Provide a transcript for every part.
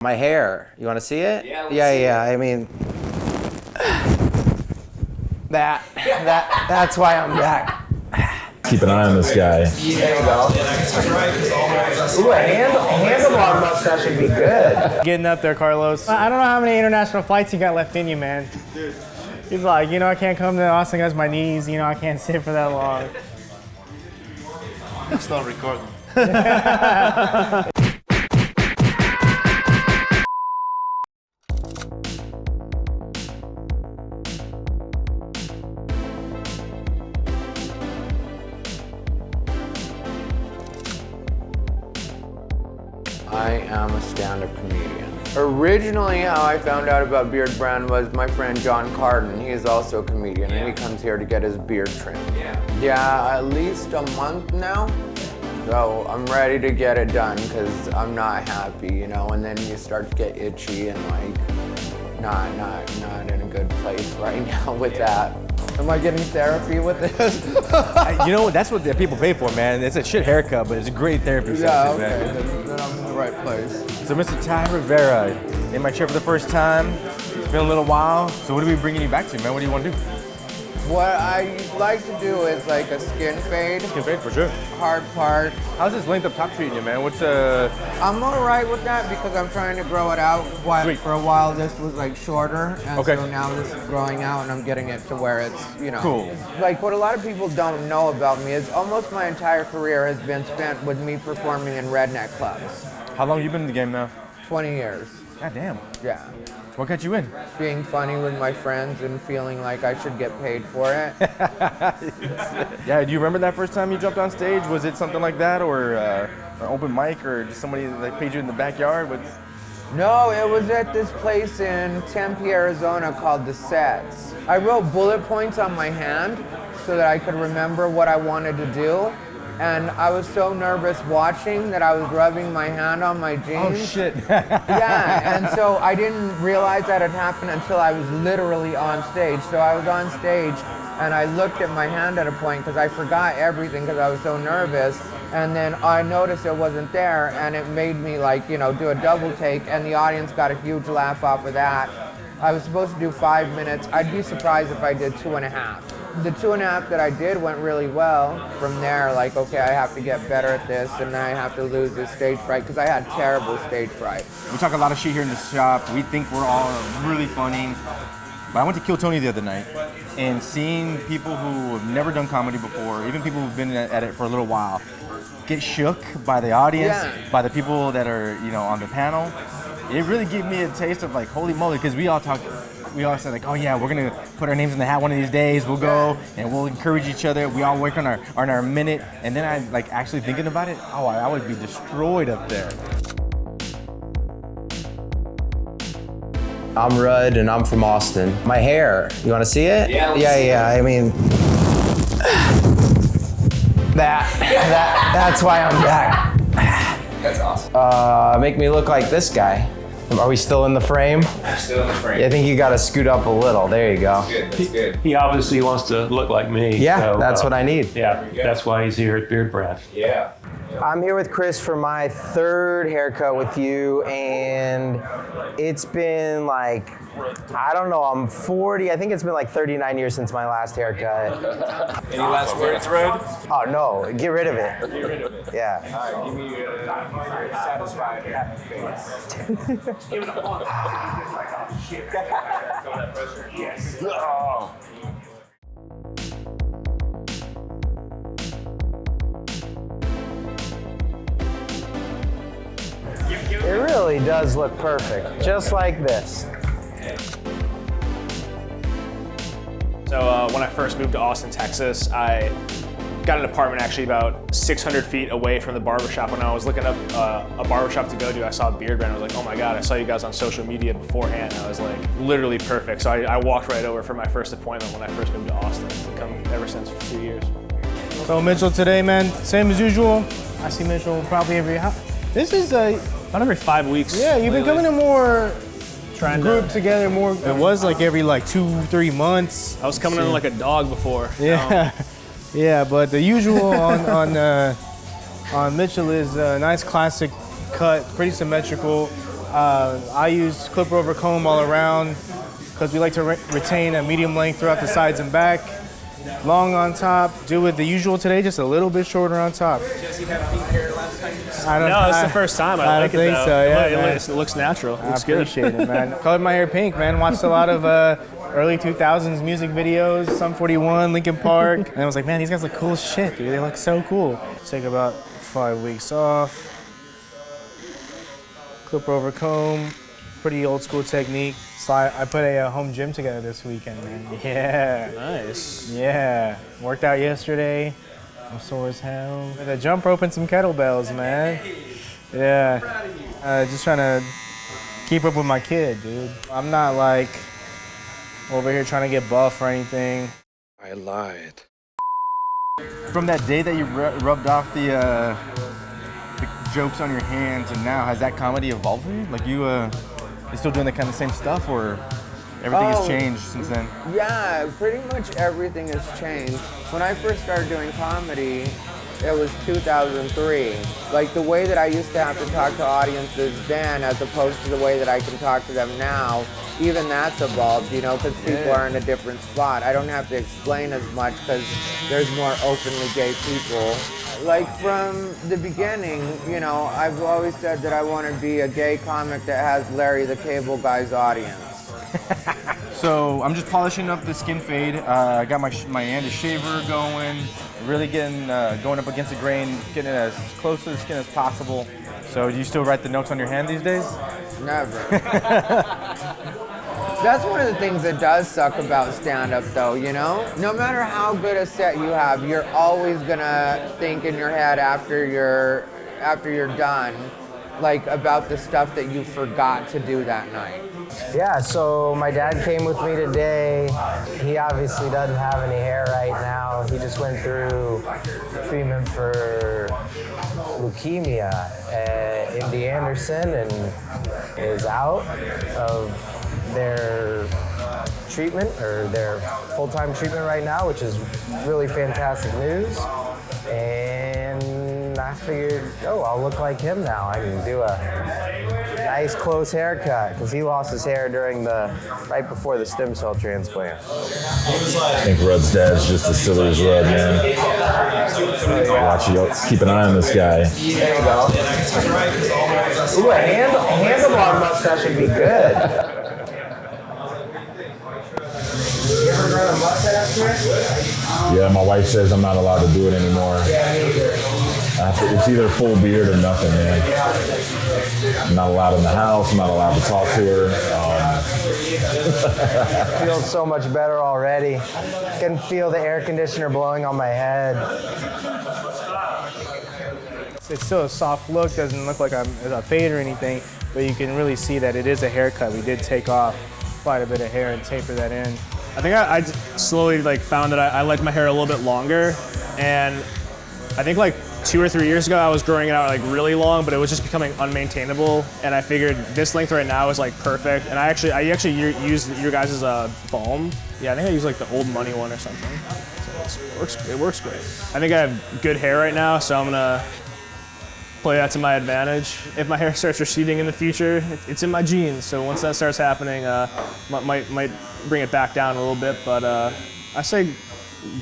My hair, you want to see it? Yeah, yeah. I mean, that's why I'm back. Keep an eye on this guy. There you go. Ooh, a handlebar mustache would be good. Getting up there, Carlos. I don't know how many international flights you got left in you, man. He's like, I can't come to Austin because my knees, I can't sit for that long. It's not recording. I am a stand-up comedian. Originally, how I found out about Beardbrand was my friend John Carden. He is also a comedian, and he comes here to get his beard trimmed. Yeah, at least a month now. So I'm ready to get it done because I'm not happy, and then you start to get itchy and not in a good place right now with that. Am I getting therapy with this? That's what the people pay for, man. It's a shit haircut, but it's a great therapy Yeah, session, okay, man. then I'm in the right place. So Mr. Thai Rivera, in my chair for the first time. It's been a little while. So what are we bringing you back to, man? What do you want to do? What I like to do is like a skin fade. Skin fade, for sure. Hard part. How's this length up top treating you, man? I'm all right with that because I'm trying to grow it out. Sweet. For a while, this was like shorter, and Okay. so now this is growing out, and I'm getting it to where it's, Cool. Like what a lot of people don't know about me is almost my entire career has been spent with me performing in redneck clubs. How long you been in the game now? 20 years. God damn. Yeah. What got you in? Being funny with my friends and feeling like I should get paid for it. Yeah, do you remember that first time you jumped on stage? Was it something like that, or an open mic, or just somebody that paid you in the backyard? No, it was at this place in Tempe, Arizona called The Sets. I wrote bullet points on my hand so that I could remember what I wanted to do. And I was so nervous watching that I was rubbing my hand on my jeans. Oh, shit. Yeah, and so I didn't realize that had happened until I was literally on stage. So I was on stage and I looked at my hand at a point because I forgot everything because I was so nervous. And then I noticed it wasn't there, and it made me do a double take, and the audience got a huge laugh off of that. I was supposed to do 5 minutes. I'd be surprised if I did 2.5. The 2.5 that I did went really well. From there, okay, I have to get better at this, and then I have to lose this stage fright, because I had terrible stage fright. We talk a lot of shit here in the shop. We think we're all really funny. But I went to Kill Tony the other night, and seeing people who have never done comedy before, even people who've been at it for a little while, get shook by the audience, by the people that are, on the panel, it really gave me a taste of holy moly, because we all said oh yeah, we're gonna put our names in the hat one of these days. We'll go and we'll encourage each other. We all work on our minute, and then I actually thinking about it. Oh, I would be destroyed up there. I'm Rudd, and I'm from Austin. My hair, you want to see it? Yeah. I mean, that's why I'm back. That's awesome. Make me look like this guy. Are we still in the frame? I'm still in the frame. Yeah, I think you got to scoot up a little. There you go. That's good. He obviously wants to look like me. Yeah, so, that's what I need. Yeah, that's why he's here at Beardbrand. Yeah. I'm here with Chris for my third haircut with you, and it's been I don't know, I'm 40. I think it's been 39 years since my last haircut. Any last words, Rudd? Oh no, get rid of it. Get rid of it. Yeah. All right, give me a satisfied, happy face. Give it a one. Yes. Oh. It really does look perfect, just like this. So when I first moved to Austin, Texas, I got an apartment actually about 600 feet away from the barbershop. When I was looking up a barbershop to go to, I saw Beardbrand. I was like, oh my God, I saw you guys on social media beforehand. I was literally perfect. So I walked right over for my first appointment when I first moved to Austin. I've come ever since for 2 years. So Mitchell, today, man, same as usual. I see Mitchell probably this is About every 5 weeks. Yeah, you've been coming to more trying group to together more. It was every 2-3 months. I was coming in like a dog before. Yeah, yeah. But the usual on Mitchell is a nice classic cut, pretty symmetrical. I use clipper over comb all around because we like to retain a medium length throughout the sides and back. Long on top, do it the usual today, just a little bit shorter on top. Jesse had pink hair last time. No, it's the first time. I like don't it think though. so, yeah, It looks natural. It looks I good. appreciate it, man. Colored my hair pink, man. Watched a lot of early 2000s music videos, Sum 41, Linkin Park. And I was like, man, these guys look cool as shit, dude. They look so cool. Take about 5 weeks off. Clipper over comb. Pretty old school technique. So I put a home gym together this weekend, man. Yeah. Nice. Yeah. Worked out yesterday. I'm sore as hell. With a jump rope and some kettlebells, man. Yeah. Just trying to keep up with my kid, dude. I'm not like over here trying to get buff or anything. I lied. From that day that you rubbed off the jokes on your hands and now, has that comedy evolved for you? Like you still doing the kind of same stuff, or everything has changed since then? Yeah, pretty much everything has changed. When I first started doing comedy, it was 2003. Like the way that I used to have to talk to audiences then as opposed to the way that I can talk to them now, even that's evolved, you know, because people are in a different spot. I don't have to explain as much because there's more openly gay people. Like from the beginning, you know, I've always said that I want to be a gay comic that has Larry the Cable Guy's audience. So I'm just polishing up the skin fade. I got my Andy shaver going, really getting going up against the grain, getting it as close to the skin as possible. So do you still write the notes on your hand these days? Never. That's one of the things that does suck about stand-up though, you know? No matter how good a set you have, you're always gonna think in your head after you're done, like about the stuff that you forgot to do that night. Yeah, so my dad came with me today. He obviously doesn't have any hair right now. He just went through treatment for leukemia at MD Anderson and is out of their treatment, or their full-time treatment right now, which is really fantastic news. And I figured, oh, I'll look like him now. I can do a nice close haircut, because he lost his hair right before the stem cell transplant. I think Rud's dad's just as silly as Rud, man. Watch you, keep an eye on this guy. There you go. Ooh, a handlebar mustache would be good. You ever run a mustache trick? Yeah, my wife says I'm not allowed to do it anymore. Yeah, me either. It's either full beard or nothing, man. I'm not allowed in the house. I'm not allowed to talk to her. Feels so much better already. Can feel the air conditioner blowing on my head. It's still a soft look, doesn't look like a fade or anything, but you can really see that it is a haircut. We did take off quite a bit of hair and taper that in. I think I slowly found that I liked my hair a little bit longer, and I think 2 or 3 years ago I was growing it out really long, but it was just becoming unmaintainable, and I figured this length right now is perfect. And I actually use your guys' balm. Yeah, I think I use the Old Money one or something. So it works great. I think I have good hair right now, so I'm gonna play that to my advantage. If my hair starts receding in the future, it's in my genes. So once that starts happening, might bring it back down a little bit. But I say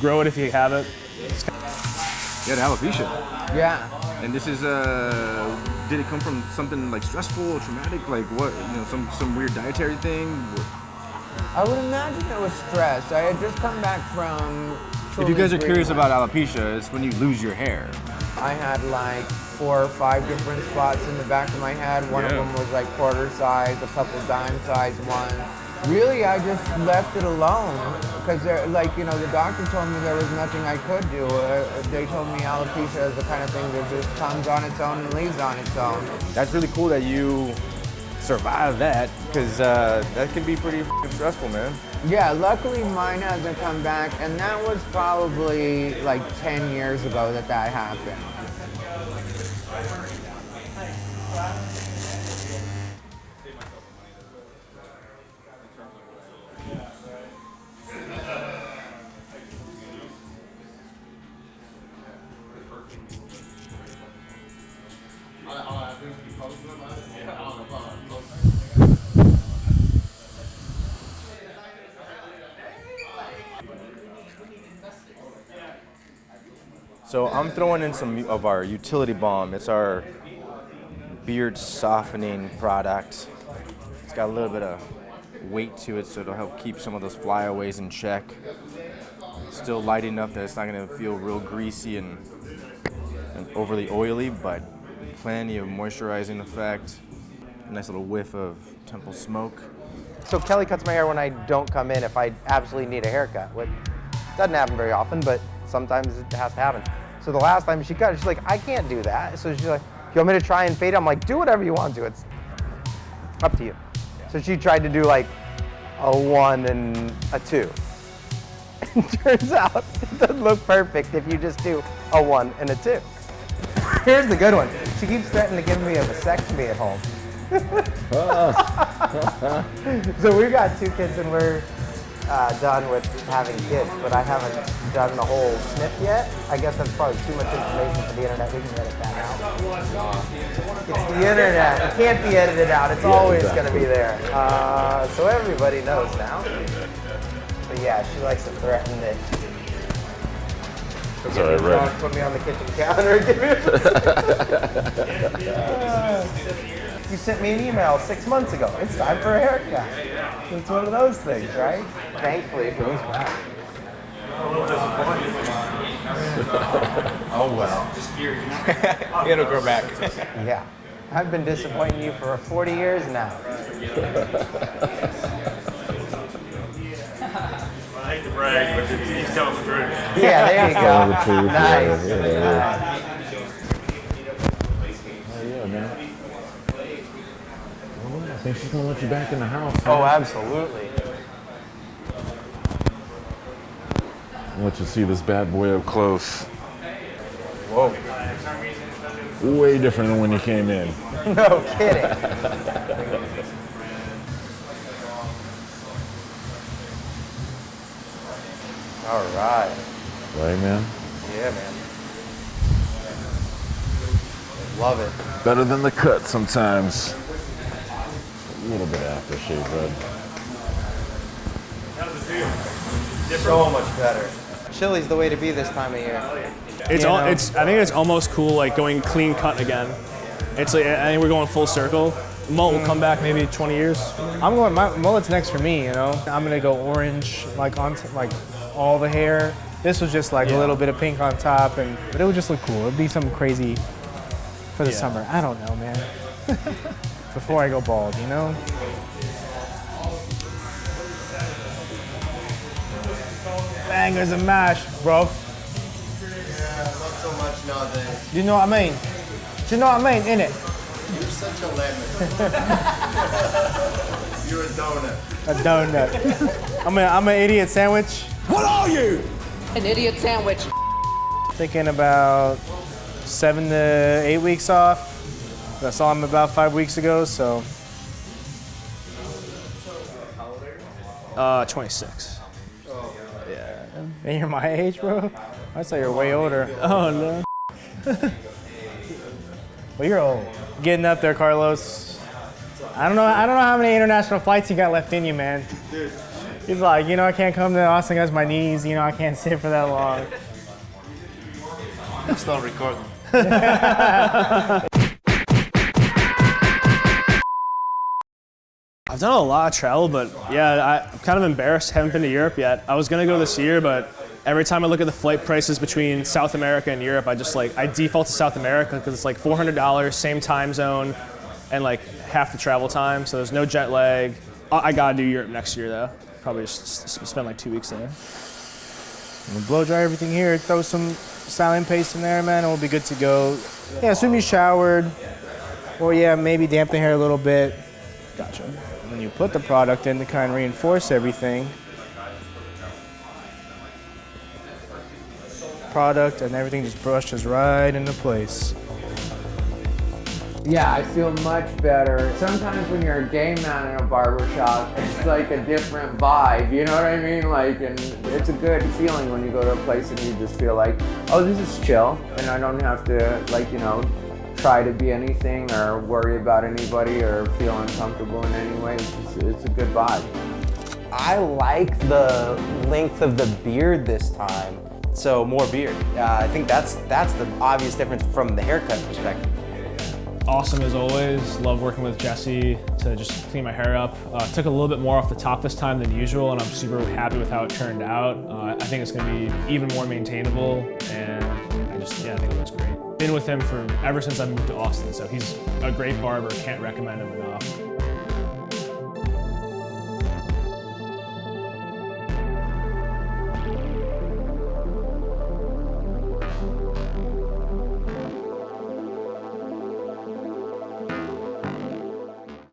grow it if you have it. You had alopecia. Yeah. And this is, did it come from something stressful or traumatic? What, some weird dietary thing? I would imagine it was stress. I had just come back from If you guys are curious about alopecia, it's when you lose your hair. I had 4 or 5 different spots in the back of my head. One of them was quarter size, a couple dime size ones. Really, I just left it alone because the doctor told me there was nothing I could do. They told me alopecia is the kind of thing that just comes on its own and leaves on its own. That's really cool that you survived that, because that can be pretty stressful, man. Yeah, luckily mine hasn't come back, and that was probably 10 years ago that happened. So I'm throwing in some of our utility balm. It's our beard softening product. It's got a little bit of weight to it, so it'll help keep some of those flyaways in check. Still light enough that it's not gonna feel real greasy and overly oily, but plenty of moisturizing effect. Nice little whiff of temple smoke. So Kelly cuts my hair when I don't come in if I absolutely need a haircut, which doesn't happen very often, but sometimes it has to happen. So the last time she cut it, she's like, I can't do that. So she's like, you want me to try and fade it? I'm like, do whatever you want to. It's up to you. So she tried to do like a 1 and a 2. And turns out it doesn't look perfect if you just do a 1 and a 2. Here's the good one. She keeps threatening to give me a vasectomy at home. So we've got 2 kids and we're done with having kids, but I haven't done the whole snip yet. I guess that's probably too much information for the internet. We can edit that out. It's the internet. It can't be edited out. It's always going to be there. So everybody knows now. But yeah, she likes to threaten that. That's all right, Red. Put me on the kitchen counter. You sent me an email 6 months ago. It's time for a haircut. It's one of those things, right? Thankfully, it goes back. Oh well. It'll grow back. Yeah. I've been disappointing you for 40 years now. I hate to brag, but he's telling the truth. Yeah, there you go. The truth, Nice. yeah. Oh yeah, man. I think she's gonna let you back in the house. Oh, absolutely. I'll let you see this bad boy up close. Whoa. Way different than when you came in. No kidding. All right. Right, man? Yeah, man. Love it. Better than the cut sometimes. A little bit of aftershave, Red. So much better. Chili's the way to be this time of year. I think it's almost cool, like going clean cut again. It's like, I think we're going full circle. Mullet will come back maybe 20 years. I'm going, my mullet's next for me, you know? I'm gonna go orange, like on like all the hair. This was just like a little bit of pink on top, but it would just look cool. It'd be something crazy for the summer. I don't know, man. Before I go bald, you know? Bangers and mash, bro. Yeah, not so much nowadays. You know what I mean? You know what I mean, innit? You're such a lemon. You're a donut. A donut. I'm an idiot sandwich. An idiot sandwich. Thinking about 7 to 8 weeks off. I saw him about 5 weeks ago, so. 26. And you're my age, bro? I'd say you're way older. Oh no. Well, you're old. Getting up there, Carlos. I don't know how many international flights you got left in you, man. He's like, I can't come to Austin because my knees, I can't sit for that long. I'm still recording. I've done a lot of travel, but yeah, I'm kind of embarrassed. Haven't been to Europe yet. I was gonna go this year, but every time I look at the flight prices between South America and Europe, I default to South America because it's like $400, same time zone, and like half the travel time. So there's no jet lag. I gotta do Europe next year though. Probably just spend like 2 weeks there. I'm gonna blow dry everything here, throw some styling paste in there, man, and we'll be good to go. Yeah, assume you showered, or yeah, maybe damp the hair a little bit. Gotcha. When you put the product in to kind of reinforce everything, product and everything just brushes right into place. Yeah, I feel much better. Sometimes when you're a gay man in a barbershop, it's like a different vibe, you know what I mean? Like, and it's a good feeling when you go to a place and you just feel like, oh, this is chill, and I don't have to, like, try to be anything or worry about anybody or feel uncomfortable in any way. It's a good vibe. I like the length of the beard this time. So more beard. I think that's the obvious difference from the haircut perspective. Awesome as always. Love working with Jesse to just clean my hair up. Took a little bit more off the top this time than usual, and I'm super happy with how it turned out. I think it's going to be even more maintainable, and I think it looks great. Been with him ever since I moved to Austin, so he's a great barber. Can't recommend him enough.